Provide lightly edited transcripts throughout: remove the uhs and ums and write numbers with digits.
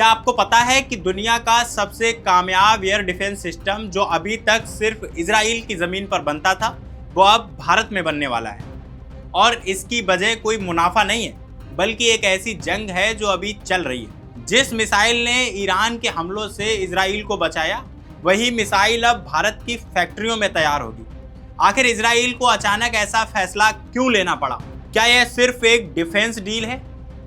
क्या आपको पता है कि दुनिया का सबसे कामयाब एयर डिफेंस सिस्टम जो अभी तक सिर्फ इजराइल की ज़मीन पर बनता था वो अब भारत में बनने वाला है। और इसकी वजह कोई मुनाफा नहीं है, बल्कि एक ऐसी जंग है जो अभी चल रही है। जिस मिसाइल ने ईरान के हमलों से इजराइल को बचाया, वही मिसाइल अब भारत की फैक्ट्रियों में तैयार होगी। आखिर इजराइल को अचानक ऐसा फैसला क्यों लेना पड़ा? क्या यह सिर्फ एक डिफेंस डील है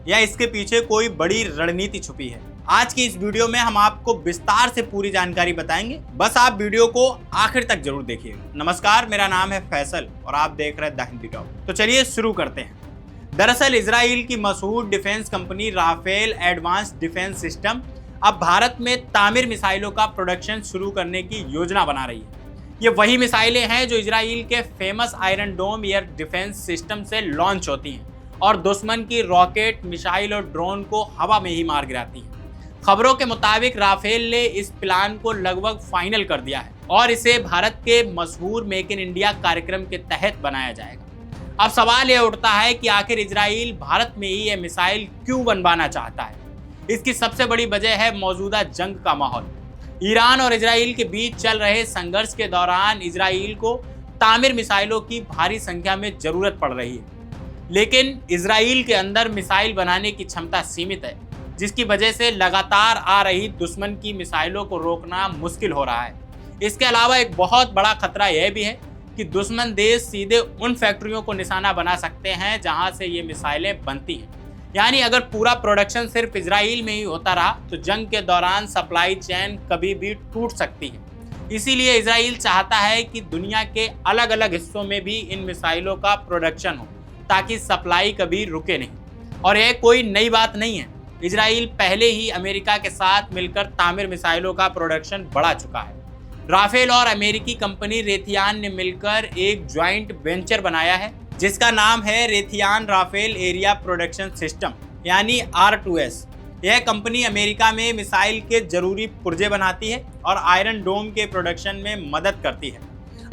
या इसके पीछे कोई बड़ी रणनीति छुपी है? आज की इस वीडियो में हम आपको विस्तार से पूरी जानकारी बताएंगे, बस आप वीडियो को आखिर तक जरूर देखिएगा। नमस्कार, मेरा नाम है फैसल और आप देख रहे हैं द हिंदी टॉक। तो चलिए शुरू करते हैं। दरअसल इजराइल की मशहूर defence company Rafael advance defence system अब भारत में तामीर मिसाइलों का प्रोडक्शन शुरू करने की योजना बना रही है। ये वही मिसाइलें हैं जो इजराइल के फेमस आयरन डोम एयर डिफेंस सिस्टम से लॉन्च होती हैं और दुश्मन की रॉकेट, मिसाइल और ड्रोन को हवा में ही मार गिराती हैं। खबरों के मुताबिक राफेल ने इस प्लान को लगभग फाइनल कर दिया है और इसे भारत के मशहूर मेक इन इंडिया कार्यक्रम के तहत बनाया जाएगा। अब सवाल यह उठता है कि आखिर इजराइल भारत में ही यह मिसाइल क्यों बनवाना चाहता है? इसकी सबसे बड़ी वजह है मौजूदा जंग का माहौल। ईरान और इजराइल के बीच चल रहे संघर्ष के दौरान इजराइल को तामीर मिसाइलों की भारी संख्या में जरूरत पड़ रही है, लेकिन इजराइल के अंदर मिसाइल बनाने की क्षमता सीमित है, जिसकी वजह से लगातार आ रही दुश्मन की मिसाइलों को रोकना मुश्किल हो रहा है। इसके अलावा एक बहुत बड़ा खतरा यह भी है कि दुश्मन देश सीधे उन फैक्ट्रियों को निशाना बना सकते हैं जहां से ये मिसाइलें बनती हैं। यानी अगर पूरा प्रोडक्शन सिर्फ इजराइल में ही होता रहा तो जंग के दौरान सप्लाई चेन कभी भी टूट सकती है। इसीलिए इजराइल चाहता है कि दुनिया के अलग अलग हिस्सों में भी इन मिसाइलों का प्रोडक्शन हो, ताकि सप्लाई कभी रुके नहीं। और यह कोई नई बात नहीं है, इजराइल पहले ही अमेरिका के साथ मिलकर तामीर मिसाइलों का प्रोडक्शन बढ़ा चुका है। राफेल और अमेरिकी कंपनी रेथियान ने मिलकर एक ज्वाइंट वेंचर बनाया है जिसका नाम है रेथियान राफेल एरिया प्रोडक्शन सिस्टम, यानी R2S। यह कंपनी अमेरिका में मिसाइल के जरूरी पुर्जे बनाती है और आयरन डोम के प्रोडक्शन में मदद करती है।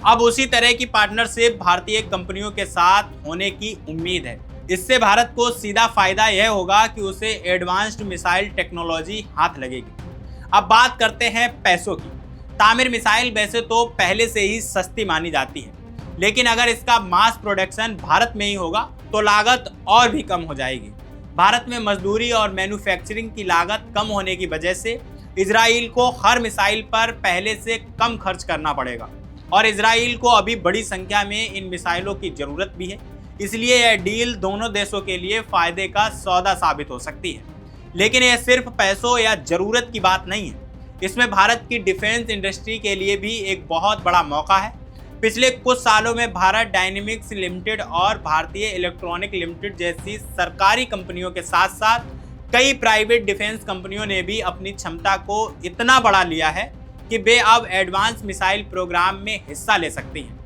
अब उसी तरह की पार्टनरशिप भारतीय कंपनियों के साथ होने की उम्मीद है। इससे भारत को सीधा फायदा यह होगा कि उसे एडवांस्ड मिसाइल टेक्नोलॉजी हाथ लगेगी। अब बात करते हैं पैसों की। तामीर मिसाइल वैसे तो पहले से ही सस्ती मानी जाती है, लेकिन अगर इसका मास प्रोडक्शन भारत में ही होगा तो लागत और भी कम हो जाएगी। भारत में मजदूरी और मैन्युफैक्चरिंग की लागत कम होने की वजह से इजराइल को हर मिसाइल पर पहले से कम खर्च करना पड़ेगा और इजराइल को अभी बड़ी संख्या में इन मिसाइलों की जरूरत भी है। इसलिए यह डील दोनों देशों के लिए फायदे का सौदा साबित हो सकती है। लेकिन यह सिर्फ पैसों या जरूरत की बात नहीं है, इसमें भारत की डिफेंस इंडस्ट्री के लिए भी एक बहुत बड़ा मौका है। पिछले कुछ सालों में भारत डायनेमिक्स लिमिटेड और भारतीय इलेक्ट्रॉनिक लिमिटेड जैसी सरकारी कंपनियों के साथ साथ कई प्राइवेट डिफेंस कंपनियों ने भी अपनी क्षमता को इतना बढ़ा लिया है कि वे अब एडवांस मिसाइल प्रोग्राम में हिस्सा ले सकती हैं।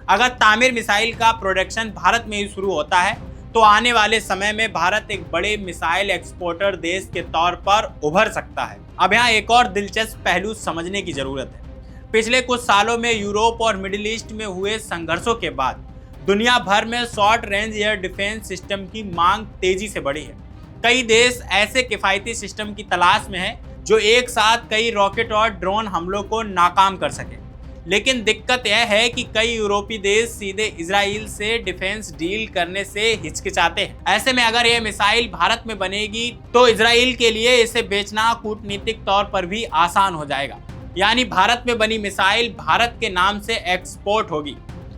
अगर तामीर मिसाइल का प्रोडक्शन भारत में ही शुरू होता है तो आने वाले समय में भारत एक बड़े मिसाइल एक्सपोर्टर देश के तौर पर उभर सकता है। अब यहाँ एक और दिलचस्प पहलू समझने की जरूरत है। पिछले कुछ सालों में यूरोप और मिडिल ईस्ट में हुए संघर्षों के बाद दुनिया भर में short range air defence system की मांग तेजी से बढ़ी है। कई देश ऐसे किफायती सिस्टम की तलाश में हैं जो एक साथ कई रॉकेट और ड्रोन हमलों को नाकाम कर सके। लेकिन दिक्कत यह है कि कई यूरोपीय देश सीधे इजराइल से डिफेंस डील करने से हिचकिचाते हैं। ऐसे में अगर यह मिसाइल भारत में बनेगी तो इजराइल के लिए इसे बेचना कूटनीतिक तौर पर भी आसान हो जाएगा। यानी भारत में बनी मिसाइल भारत के नाम से एक्सपोर्ट होगी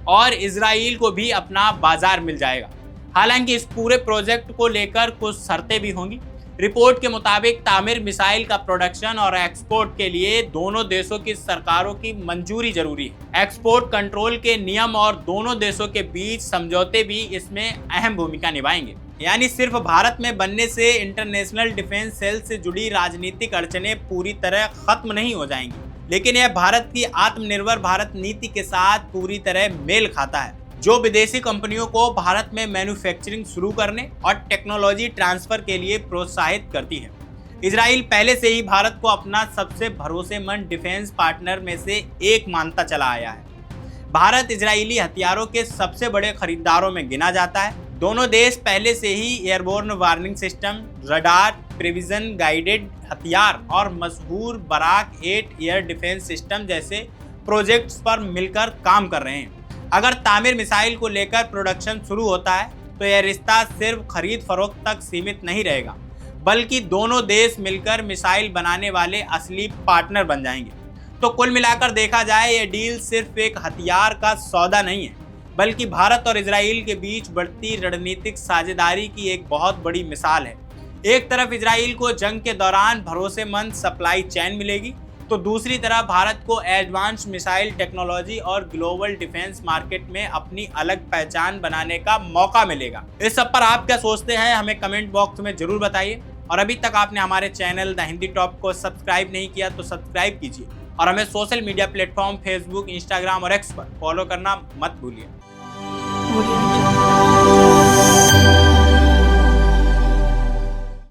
और इजराइल को भी अपना बाजार मिल जाएगा। हालांकि इस पूरे प्रोजेक्ट को लेकर कुछ शर्तें भी होंगी। रिपोर्ट के मुताबिक तामीर मिसाइल का प्रोडक्शन और एक्सपोर्ट के लिए दोनों देशों की सरकारों की मंजूरी जरूरी है। एक्सपोर्ट कंट्रोल के नियम और दोनों देशों के बीच समझौते भी इसमें अहम भूमिका निभाएंगे। यानी सिर्फ भारत में बनने से इंटरनेशनल डिफेंस सेल से जुड़ी राजनीतिक अड़चनें पूरी तरह खत्म नहीं हो जाएंगी, लेकिन यह भारत की आत्मनिर्भर भारत नीति के साथ पूरी तरह मेल खाता है, जो विदेशी कंपनियों को भारत में मैन्युफैक्चरिंग शुरू करने और टेक्नोलॉजी ट्रांसफर के लिए प्रोत्साहित करती है। इजराइल पहले से ही भारत को अपना सबसे भरोसेमंद डिफेंस पार्टनर में से एक मानता चला आया है। भारत इजरायली हथियारों के सबसे बड़े खरीदारों में गिना जाता है। दोनों देश पहले से ही airborne warning system, radar, precision guided हथियार और मशहूर बराक 8 एयर डिफेंस सिस्टम जैसे प्रोजेक्ट्स पर मिलकर काम कर रहे हैं। अगर तामीर मिसाइल को लेकर प्रोडक्शन शुरू होता है तो यह रिश्ता सिर्फ खरीद फरोख्त तक सीमित नहीं रहेगा, बल्कि दोनों देश मिलकर मिसाइल बनाने वाले असली पार्टनर बन जाएंगे। तो कुल मिलाकर देखा जाए, यह डील सिर्फ एक हथियार का सौदा नहीं है, बल्कि भारत और इजराइल के बीच बढ़ती रणनीतिक साझेदारी की एक बहुत बड़ी मिसाल है। एक तरफ इजराइल को जंग के दौरान भरोसेमंद सप्लाई चेन मिलेगी, तो दूसरी तरफ भारत को एडवांस मिसाइल टेक्नोलॉजी और ग्लोबल डिफेंस मार्केट में अपनी अलग पहचान बनाने का मौका मिलेगा। इस सब पर आप क्या सोचते हैं, हमें कमेंट बॉक्स में जरूर बताइए। और अभी तक आपने हमारे चैनल द हिंदी टॉप को सब्सक्राइब नहीं किया तो सब्सक्राइब कीजिए और हमें social media platform Facebook, Instagram और एक्स पर फॉलो करना मत भूलिए।